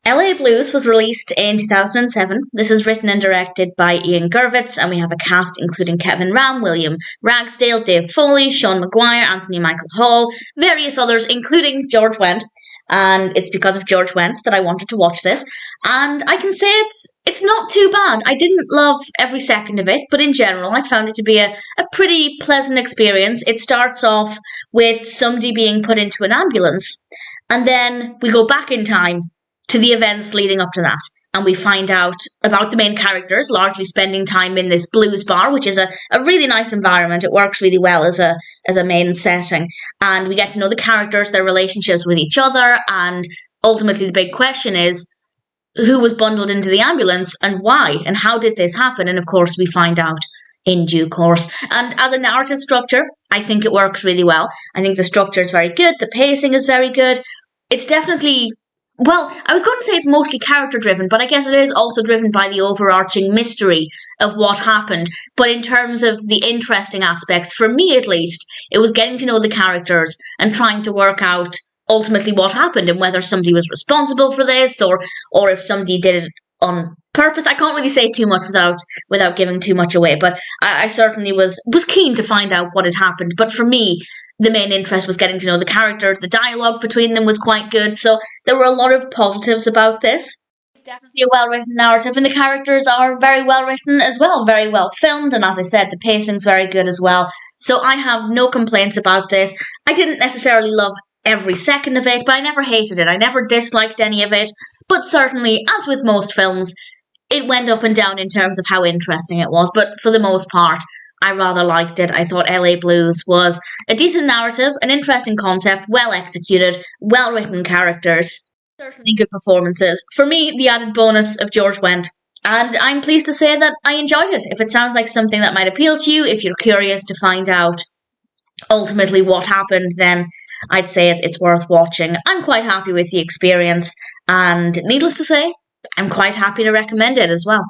LA Blues was released in 2007. This is written and directed by Ian Gurvitz, and we have a cast including Kevin Rahm, William Ragsdale, Dave Foley, Sean Maguire, Anthony Michael Hall, various others, including George Wendt. And it's because of George Wendt that I wanted to watch this. And I can say it's not too bad. I didn't love every second of it, but in general, I found it to be a pretty pleasant experience. It starts off with somebody being put into an ambulance, and then we go back in time to the events leading up to that. And we find out about the main characters largely spending time in this blues bar, which is a really nice environment. It works really well as a main setting. And we get to know the characters, their relationships with each other. And ultimately the big question is, who was bundled into the ambulance and why? And how did this happen? And of course we find out in due course. And as a narrative structure, I think it works really well. I think the structure is very good. The pacing is very good. It's definitely... Well, I was going to say it's mostly character-driven, but I guess it is also driven by the overarching mystery of what happened. But in terms of the interesting aspects, for me at least, it was getting to know the characters and trying to work out ultimately what happened and whether somebody was responsible for this or if somebody did it on purpose. I can't really say too much without giving too much away, but I certainly was keen to find out what had happened. But for me, the main interest was getting to know the characters. The dialogue between them was quite good, so there were a lot of positives about this. It's definitely a well-written narrative, and the characters are very well written as well, very well filmed, and as I said, the pacing's very good as well. So I have no complaints about this. I didn't necessarily love every second of it, but I never hated it. I never disliked any of it, but certainly, as with most films, it went up and down in terms of how interesting it was, but for the most part, I rather liked it. I thought LA Blues was a decent narrative, an interesting concept, well executed, well written characters, certainly good performances. For me, the added bonus of George Wendt. And I'm pleased to say that I enjoyed it. If it sounds like something that might appeal to you, if you're curious to find out ultimately what happened, then I'd say it's worth watching. I'm quite happy with the experience, and needless to say, I'm quite happy to recommend it as well.